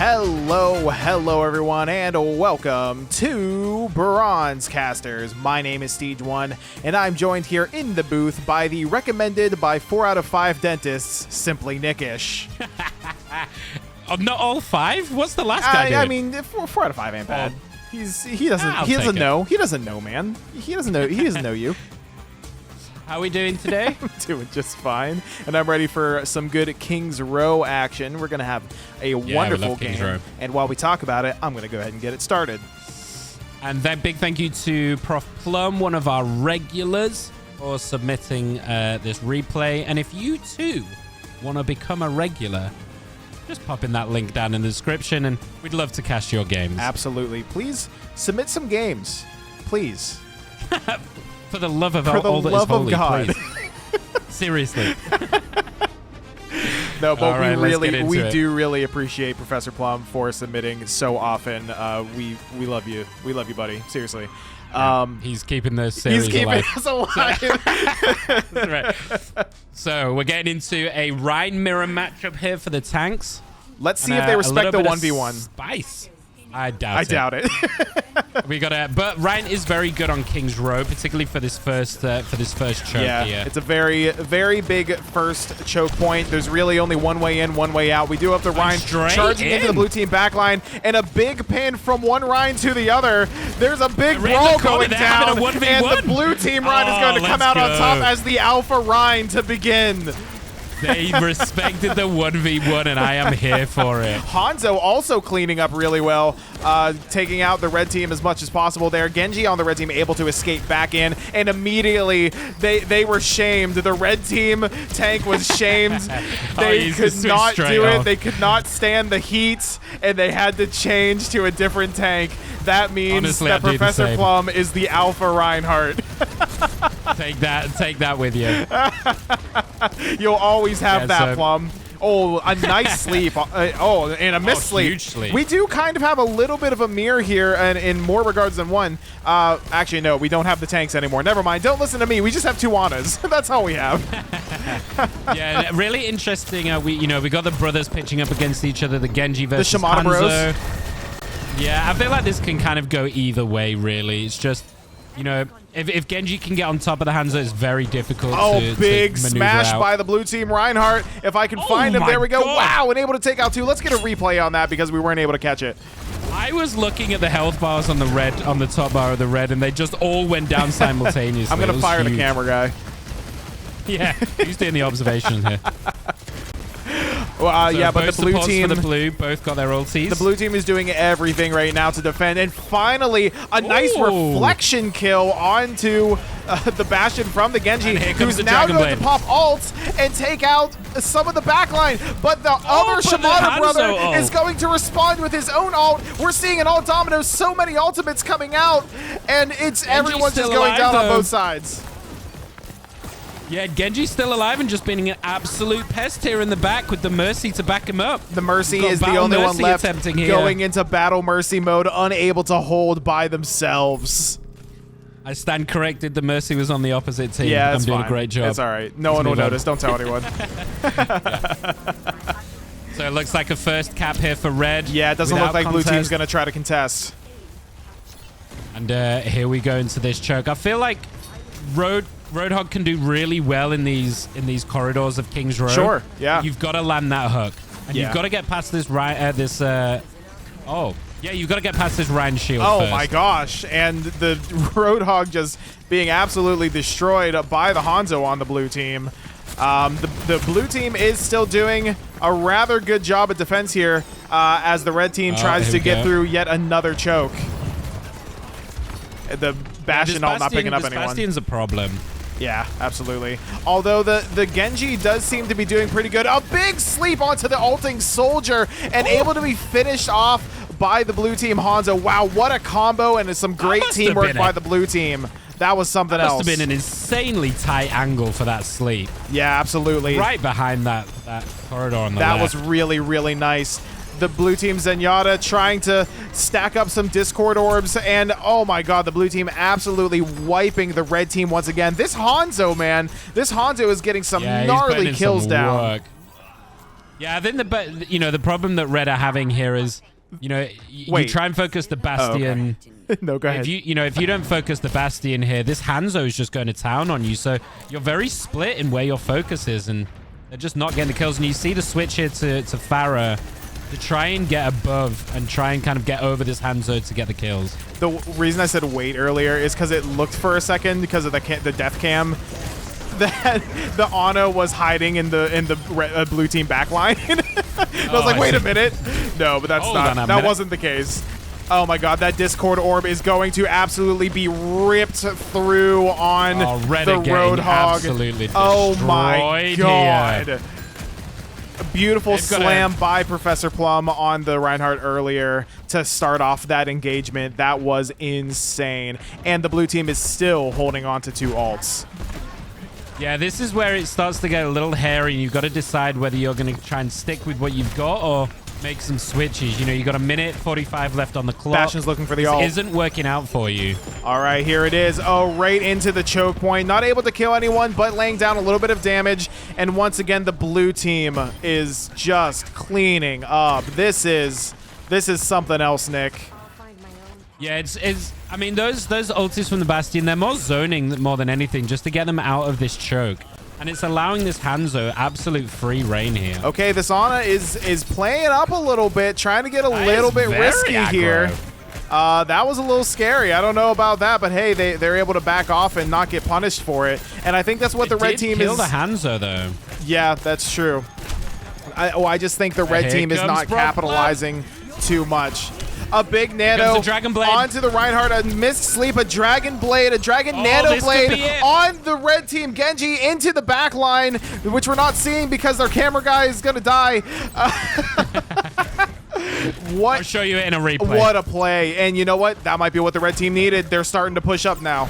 Hello everyone, and welcome to Bronzcasters. My name is Steej, and I'm joined here in the booth by the recommended by 4 out of 5 dentists, SimplyNickish. Not all 5? What's the last guy doing? I mean, 4 out of 5 ain't bad. He doesn't know. He doesn't know, man. He doesn't know you. How are we doing today? I'm doing just fine, and I'm ready for some good Kings Row action. We're gonna have a wonderful game, and while we talk about it, I'm gonna go ahead and get it started. And then big thank you to Prof Plum, one of our regulars, for submitting this replay. And if you too want to become a regular, just pop in that link down in the description, and we'd love to cast your games. Absolutely. Please submit some games, please. For the love of all that is holy, God. please. Seriously. No, but right, we do really appreciate Professor Plum for submitting so often. We love you. We love you, buddy. Seriously. He's keeping the series alive. He's keeping us alive. That's right. So we're getting into a Rhine mirror matchup here for the tanks. Let's see if they respect the 1v1. Spice. I doubt it. We got but Ryan is very good on King's Row, particularly for this first choke here. It's a very, very big first choke point. There's really only one way in, one way out. We do have the Ryan charging into the blue team backline, and a big pin from one Ryan to the other. There's a big brawl going down, and the blue team Ryan is going to come out on top as the alpha Ryan to begin. They respected the 1v1, and I am here for it. Hanzo also cleaning up really well, taking out the red team as much as possible there. Genji on the red team able to escape back in, and immediately they were shamed. The red team tank was shamed. They could not do it. They could not stand the heat, and they had to change to a different tank. That means that Professor Plum is the alpha Reinhardt. Take that with you. You'll always have that, Plum. Oh, a nice sleep. And a missed sleep. Huge sleep. We do kind of have a little bit of a mirror here, and in more regards than one. Actually, no, we don't have the tanks anymore. Never mind. Don't listen to me. We just have 2 Anas. That's all we have. Yeah, really interesting. We got the brothers pitching up against each other. The Genji versus the Shimada Hanzo. Bros. Yeah, I feel like this can kind of go either way, really. It's just, if Genji can get on top of the Hanzo, it's very difficult to big maneuver smash out. by the blue team Reinhardt. If I can find him, there we go. God. Wow, and able to take out 2. Let's get a replay on that because we weren't able to catch it. I was looking at the health bars on the top bar of the red, and they just all went down simultaneously. I'm going to fire the camera guy. Yeah, he's doing the observation here. Well, yeah, but the blue team, both got their ultis. The blue team is doing everything right now to defend, and finally a nice reflection kill onto the Bastion from the Genji, who's now going to pop ults and take out some of the backline. But the other Shimada brother is going to respond with his own ult. We're seeing an ult domino, so many ultimates coming out, and everyone's just going down on both sides. Yeah, Genji's still alive and just being an absolute pest here in the back with the Mercy to back him up. The Mercy is the only one left going into Battle Mercy mode, unable to hold by themselves. I stand corrected. The Mercy was on the opposite team. Yeah, I'm doing a great job. It's all right. No one will notice. Don't tell anyone. So it looks like a first cap here for red. Yeah, it doesn't look like blue team's going to try to contest. And here we go into this choke. I feel like Roadhog can do really well in these corridors of King's Row. Sure, yeah. You've got to land that hook, and you've got to get past this you've got to get past this Ryan shield first. My gosh, and the Roadhog just being absolutely destroyed by the Hanzo on the blue team. The blue team is still doing a rather good job at defense here as the red team tries to get through yet another choke. The Bastion ult not picking up anyone. Bastion's a problem. Yeah, absolutely. Although the Genji does seem to be doing pretty good. A big sleep onto the ulting Soldier and able to be finished off by the blue team Hanzo. Wow, what a combo, and some great teamwork by the blue team. That was something else. Must have been an insanely tight angle for that sleep. Yeah, absolutely. Right behind that corridor on the left. That was really, really nice. The blue team Zenyatta trying to stack up some Discord orbs, and oh my god, the blue team absolutely wiping the red team once again. This Hanzo, man, this Hanzo is getting some gnarly kills down. Yeah, I think the problem that Red are having here is, you try and focus the Bastion. Oh, okay. No, go ahead. If you don't focus the Bastion here, this Hanzo is just going to town on you. So you're very split in where your focus is, and they're just not getting the kills. And you see the switch here to Pharah to try and get above and try and kind of get over this Hanzo to get the kills. The reason I said wait earlier is because it looked for a second because of the death cam that the Ana was hiding in the blue team backline. I was like, wait a minute. No, but that wasn't the case. Oh my god, that Discord orb is going to absolutely be ripped through on the Roadhog. Absolutely oh my god. Here. A beautiful slam by Professor Plum on the Reinhardt earlier to start off that engagement. That was insane. And the blue team is still holding on to 2 ults. Yeah, this is where it starts to get a little hairy, and you've got to decide whether you're going to try and stick with what you've got or make some switches. You got a minute 45 left on the clock. Bastion's looking for the ult. This isn't working out for you. All right, here it is. Oh, right into the choke point. Not able to kill anyone, but laying down a little bit of damage. And once again, the blue team is just cleaning up. This is something else, Nick. Yeah, I mean, those ultis from the Bastion, they're more zoning more than anything, just to get them out of this choke. And it's allowing this Hanzo absolute free reign here. Okay, this Ana is playing up a little bit, trying to get a little bit risky here. That was a little scary. I don't know about that, but hey, they're able to back off and not get punished for it. And I think that's what the red team is. Kill the Hanzo though. Yeah, that's true. I just think the red team is not capitalizing too much. A big nano onto the Reinhardt, a missed sleep, a dragon blade, a dragon nano blade on the red team. Genji into the back line, which we're not seeing because their camera guy is going to die. I'll show you it in a replay. What a play. And you know what? That might be what the red team needed. They're starting to push up now.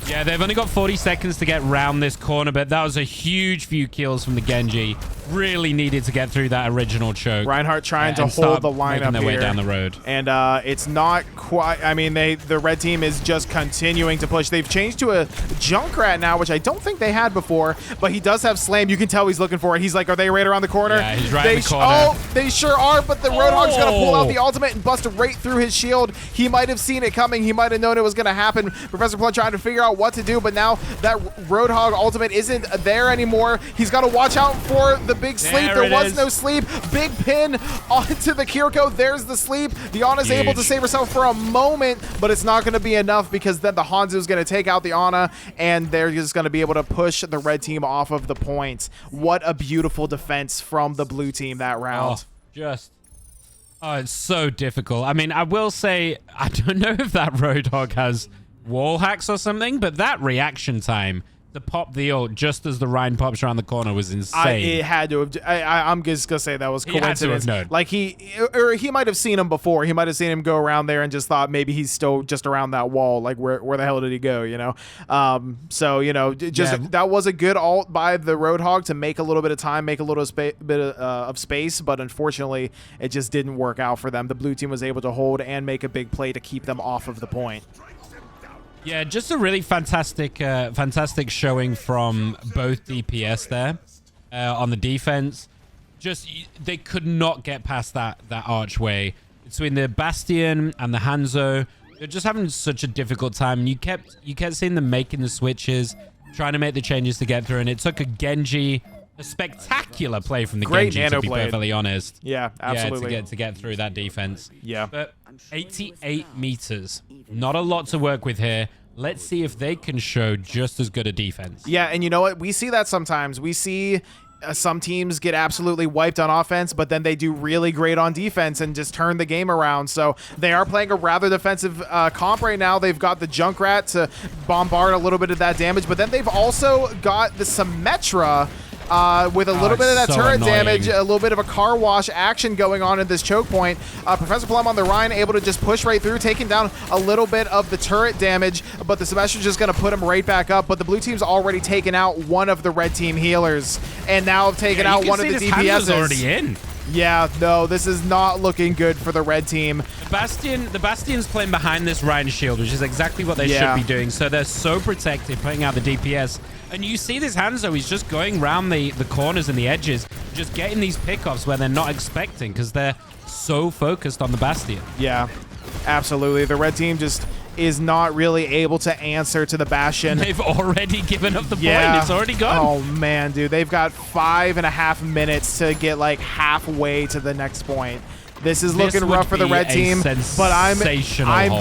Yeah, they've only got 40 seconds to get round this corner, but that was a huge few kills from the Genji. Really needed to get through that original choke. Reinhardt trying to hold the line up their here. way down the road. And it's not quite... I mean, the red team is just continuing to push. They've changed to a Junkrat now, which I don't think they had before, but he does have Slam. You can tell he's looking for it. He's like, are they right around the corner? Yeah, he's right in the corner. Oh, they sure are, but the Roadhog's going to pull out the ultimate and bust right through his shield. He might have seen it coming. He might have known it was going to happen. Professor Plum trying to figure out what to do, but now that Roadhog ultimate isn't there anymore. He's got to watch out for the big sleep. There was no sleep. Big pin onto the Kiriko. There's the sleep. The Ana's able to save herself for a moment, but it's not going to be enough because then the Hanzo is going to take out the Ana, and they're just going to be able to push the red team off of the points. What a beautiful defense from the blue team that round. Oh, it's so difficult. I mean, I will say, I don't know if that Roadhog has wall hacks or something, but that reaction time to pop the ult just as the Rhine pops around the corner was insane. It had to have. I'm just gonna say that was coincidence. He had to have known. Like he might have seen him before. He might have seen him go around there and just thought maybe he's still just around that wall. Like where the hell did he go? You know. So you know, that was a good ult by the Roadhog to make a little bit of time, make a little bit of space, but unfortunately, it just didn't work out for them. The blue team was able to hold and make a big play to keep them off of the point. Yeah, just a really fantastic showing from both DPS there on the defense. Just they could not get past that archway between the Bastion and the Hanzo. They're just having such a difficult time. And you kept seeing them making the switches, trying to make the changes to get through, and it took a Genji. A spectacular play from the Genji, to be perfectly honest. Yeah, absolutely. Yeah, to get through that defense. Yeah. But 88 meters. Not a lot to work with here. Let's see if they can show just as good a defense. Yeah, and you know what? We see that sometimes. We see some teams get absolutely wiped on offense, but then they do really great on defense and just turn the game around. So they are playing a rather defensive comp right now. They've got the Junkrat to bombard a little bit of that damage, but then they've also got the Symmetra with a little bit of that turret damage, a little bit of a car wash action going on at this choke point. Professor Plum on the Rhine able to just push right through, taking down a little bit of the turret damage, but the Semester's just going to put him right back up. But the blue team's already taken out one of the red team healers, and now have taken out one of the DPSs. Already in. Yeah, no, this is not looking good for the red team. The Bastion's playing behind this Ryan shield, which is exactly what they should be doing. So they're so protected, putting out the DPS. And you see this Hanzo, he's just going around the corners and the edges, just getting these pickoffs where they're not expecting because they're so focused on the Bastion. Yeah, absolutely. The red team just is not really able to answer to the Bastion. They've already given up the point. It's already gone. Oh, man, dude. They've got 5.5 minutes to get, like, halfway to the next point. This is looking rough for the red team, but I'm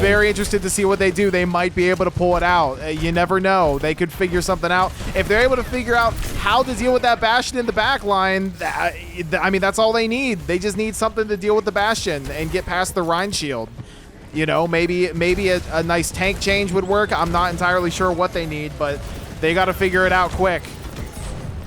very interested to see what they do. They might be able to pull it out. You never know. They could figure something out. If they're able to figure out how to deal with that Bastion in the back line, I mean, that's all they need. They just need something to deal with the Bastion and get past the Rhine shield. You know, maybe a nice tank change would work. I'm not entirely sure what they need, but they got to figure it out quick.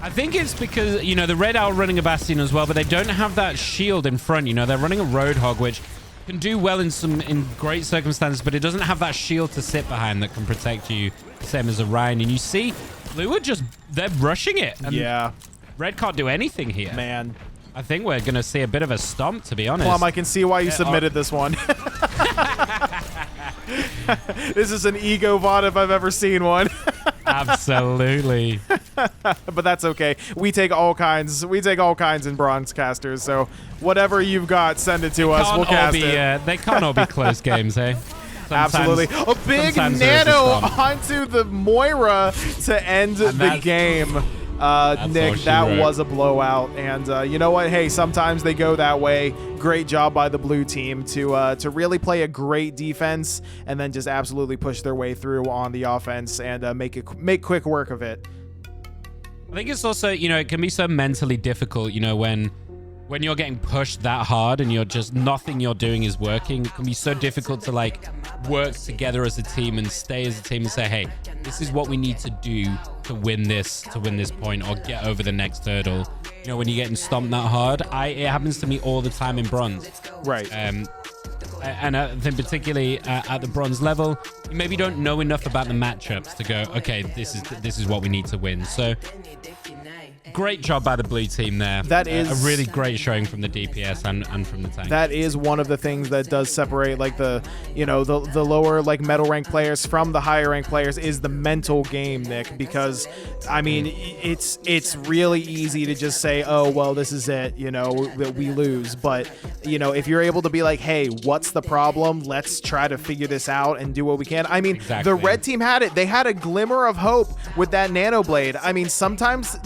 I think it's because, you know, the Red are running a Bastion as well, but they don't have that shield in front. You know, they're running a Roadhog, which can do well in great circumstances, but it doesn't have that shield to sit behind that can protect you, same as a Rhine. And you see, Blue are they're rushing it. And yeah. Red can't do anything here. Man. I think we're going to see a bit of a stomp, to be honest. Plum, I can see why you submitted this one. This is an ego VOD if I've ever seen one. Absolutely. But that's okay. We take all kinds. We take all kinds in Bronzcasters. So whatever you've got, send it to us. We'll cast it. They can't all be close games, eh? Absolutely. A big nano onto the Moira to end the game. Nick, that was a blowout. And you know what? Hey, sometimes they go that way. Great job by the blue team to really play a great defense and then just absolutely push their way through on the offense and make quick work of it. I think it's also, you know, it can be so mentally difficult, you know, when you're getting pushed that hard and you're just nothing you're doing is working. It can be so difficult to like work together as a team and stay as a team and say, hey, this is what we need to do to win this point or get over the next hurdle. You know, when you're getting stomped that hard, it happens to me all the time in bronze. Right. And I think particularly at the bronze level, you maybe don't know enough about the matchups to go, okay, this is what we need to win. So great job by the blue team there. That is a really great showing from the DPS and from the tank. That is one of the things that does separate like the lower like medal rank players from the higher rank players is the mental game, Nick, because I mean it's really easy to just say, oh well, this is it, you know, that we lose. But you know, if you're able to be like, hey, what's the problem? Let's try to figure this out and do what we can. I mean, the red team had it. They had a glimmer of hope with that nano blade. I mean, sometimes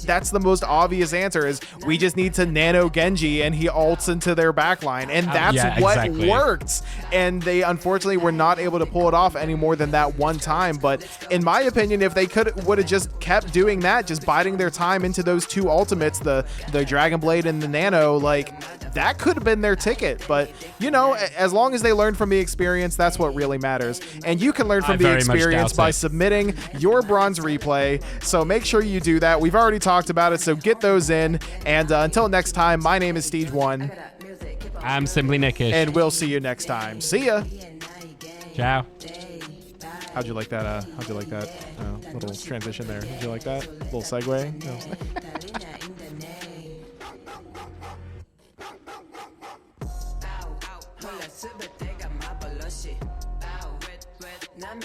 that's the most obvious answer is we just need to nano Genji and he ults into their backline, and that's what worked. And they unfortunately were not able to pull it off any more than that one time. But in my opinion, if they would have just kept doing that, just biding their time into those two ultimates, the Dragon Blade and the Nano, like that could have been their ticket. But you know, as long as they learn from the experience, that's what really matters. And you can learn from the experience by submitting your bronze replay. So make sure you do that. We've already talked about it, so get those in. And until next time, my name is Steej1. I'm SimplyNickish. And we'll see you next time. See ya. Ciao. How'd you like that? Little transition there? Did you like that? Little segue? No.